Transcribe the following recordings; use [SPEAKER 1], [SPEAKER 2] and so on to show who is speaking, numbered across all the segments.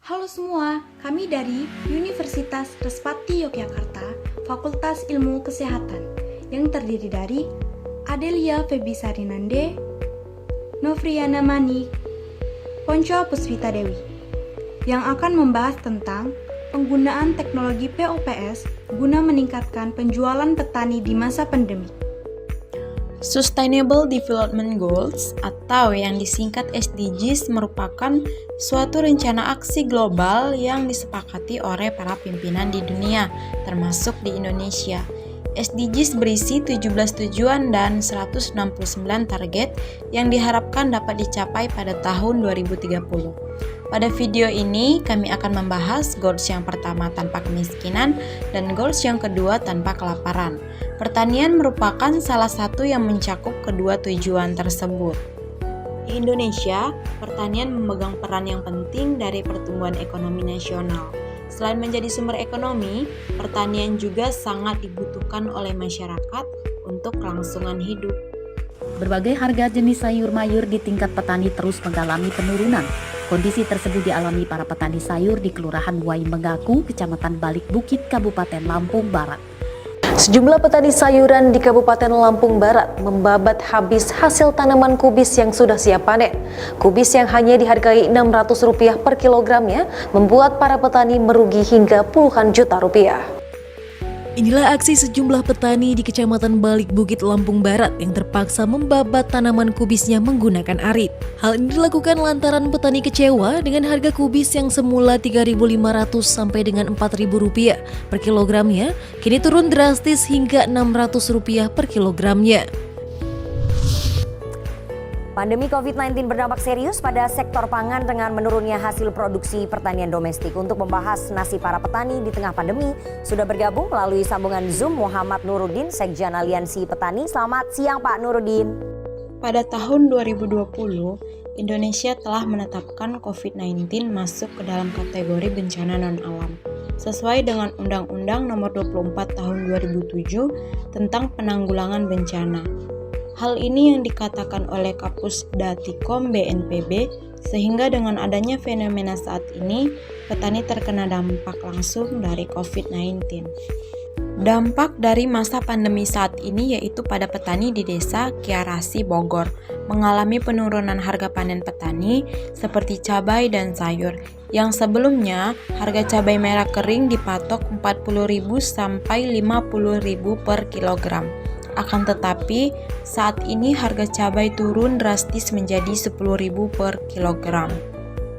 [SPEAKER 1] Halo semua, kami dari Universitas Respati Yogyakarta, Fakultas Ilmu Kesehatan, yang terdiri dari Adelia Febisarinande, Novriana Manik, Ponco Puspita Dewi, yang akan membahas tentang penggunaan teknologi POPS guna meningkatkan penjualan petani di masa pandemi.
[SPEAKER 2] Sustainable Development Goals atau yang disingkat SDGs merupakan suatu rencana aksi global yang disepakati oleh para pimpinan di dunia, termasuk di Indonesia. SDGs berisi 17 tujuan dan 169 target yang diharapkan dapat dicapai pada tahun 2030. Pada video ini, kami akan membahas goals yang pertama tanpa kemiskinan dan goals yang kedua tanpa kelaparan. Pertanian merupakan salah satu yang mencakup kedua tujuan tersebut. Di Indonesia, pertanian memegang peran yang penting dari pertumbuhan ekonomi nasional. Selain menjadi sumber ekonomi, pertanian juga sangat dibutuhkan oleh masyarakat untuk kelangsungan hidup.
[SPEAKER 3] Berbagai harga jenis sayur mayur di tingkat petani terus mengalami penurunan. Kondisi tersebut dialami para petani sayur di Kelurahan Wai Mengaku, Kecamatan Balik Bukit, Kabupaten Lampung Barat.
[SPEAKER 4] Sejumlah petani sayuran di Kabupaten Lampung Barat membabat habis hasil tanaman kubis yang sudah siap panen. Kubis yang hanya dihargai Rp600 per kilogramnya membuat para petani merugi hingga puluhan juta rupiah.
[SPEAKER 5] Inilah aksi sejumlah petani di Kecamatan Balik Bukit, Lampung Barat yang terpaksa membabat tanaman kubisnya menggunakan arit. Hal ini dilakukan lantaran petani kecewa dengan harga kubis yang semula Rp3.500 sampai dengan Rp4.000 per kilogramnya, kini turun drastis hingga Rp600 per kilogramnya.
[SPEAKER 4] Pandemi COVID-19 berdampak serius pada sektor pangan dengan menurunnya hasil produksi pertanian domestik. Untuk membahas nasib para petani di tengah pandemi, sudah bergabung melalui sambungan Zoom Muhammad Nuruddin, Sekjen Aliansi Petani. Selamat siang Pak Nuruddin.
[SPEAKER 2] Pada tahun 2020, Indonesia telah menetapkan COVID-19 masuk ke dalam kategori bencana non-alam, sesuai dengan Undang-Undang Nomor 24 Tahun 2007 tentang Penanggulangan Bencana. Hal ini yang dikatakan oleh Kapusdatikom BNPB, sehingga dengan adanya fenomena saat ini, petani terkena dampak langsung dari COVID-19. Dampak dari masa pandemi saat ini yaitu pada petani di desa Kiarasi, Bogor, mengalami penurunan harga panen petani seperti cabai dan sayur, yang sebelumnya harga cabai merah kering dipatok Rp40.000 sampai Rp50.000 per kilogram. Akan tetapi, saat ini harga cabai turun drastis menjadi Rp10.000 per kilogram.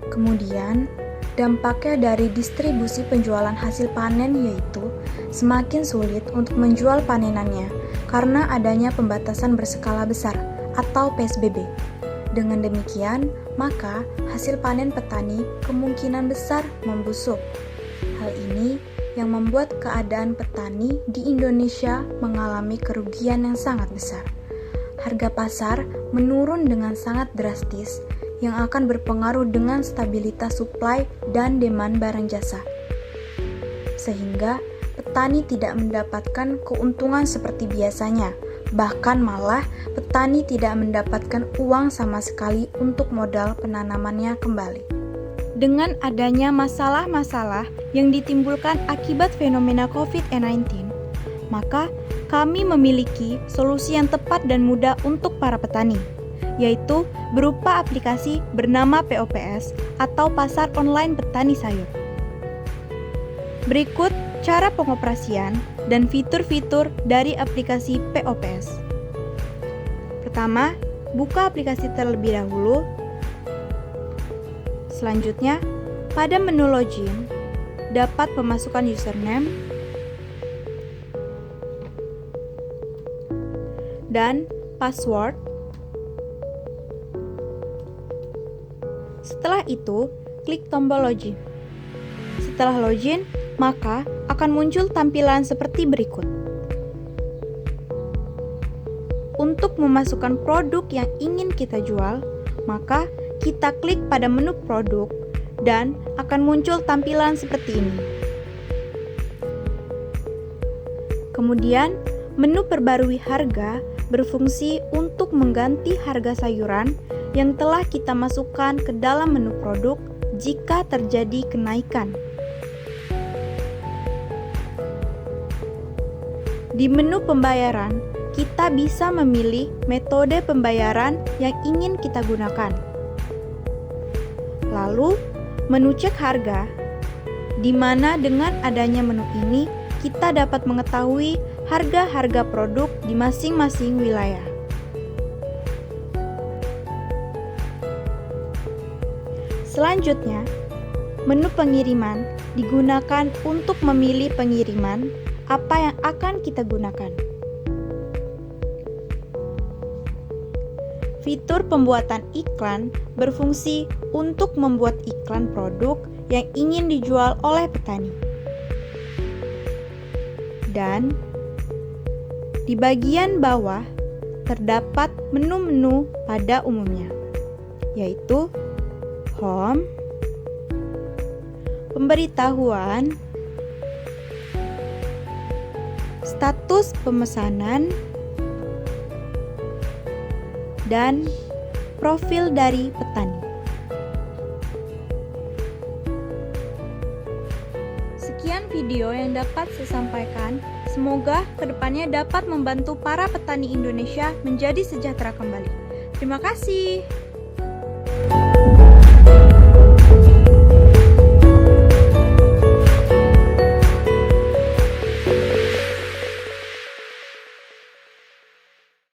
[SPEAKER 1] Kemudian, dampaknya dari distribusi penjualan hasil panen yaitu semakin sulit untuk menjual panenannya karena adanya pembatasan berskala besar atau PSBB. Dengan demikian, maka hasil panen petani kemungkinan besar membusuk. Hal ini yang membuat keadaan petani di Indonesia mengalami kerugian yang sangat besar. Harga pasar menurun dengan sangat drastis yang akan berpengaruh dengan stabilitas supply dan demand barang jasa. Sehingga petani tidak mendapatkan keuntungan seperti biasanya, bahkan malah petani tidak mendapatkan uang sama sekali untuk modal penanamannya kembali. Dengan adanya masalah-masalah yang ditimbulkan akibat fenomena COVID-19, maka kami memiliki solusi yang tepat dan mudah untuk para petani, yaitu berupa aplikasi bernama POPS atau Pasar Online Petani Sayur. Berikut cara pengoperasian dan fitur-fitur dari aplikasi POPS. Pertama, buka aplikasi terlebih dahulu. Selanjutnya, pada menu login, dapat memasukkan username dan password. Setelah itu, klik tombol login. Setelah login, maka akan muncul tampilan seperti berikut. Untuk memasukkan produk yang ingin kita jual, maka kita klik pada menu produk dan akan muncul tampilan seperti ini. Kemudian, menu perbarui harga berfungsi untuk mengganti harga sayuran yang telah kita masukkan ke dalam menu produk jika terjadi kenaikan. Di menu pembayaran, kita bisa memilih metode pembayaran yang ingin kita gunakan. Lalu, menu cek harga, di mana dengan adanya menu ini, kita dapat mengetahui harga-harga produk di masing-masing wilayah. Selanjutnya, menu pengiriman digunakan untuk memilih pengiriman apa yang akan kita gunakan. Fitur pembuatan iklan berfungsi untuk membuat iklan produk yang ingin dijual oleh petani. Dan di bagian bawah terdapat menu-menu pada umumnya, yaitu home, pemberitahuan, status pemesanan, dan profil dari petani. Sekian video yang dapat saya sampaikan. Semoga kedepannya dapat membantu para petani Indonesia menjadi sejahtera kembali. Terima kasih.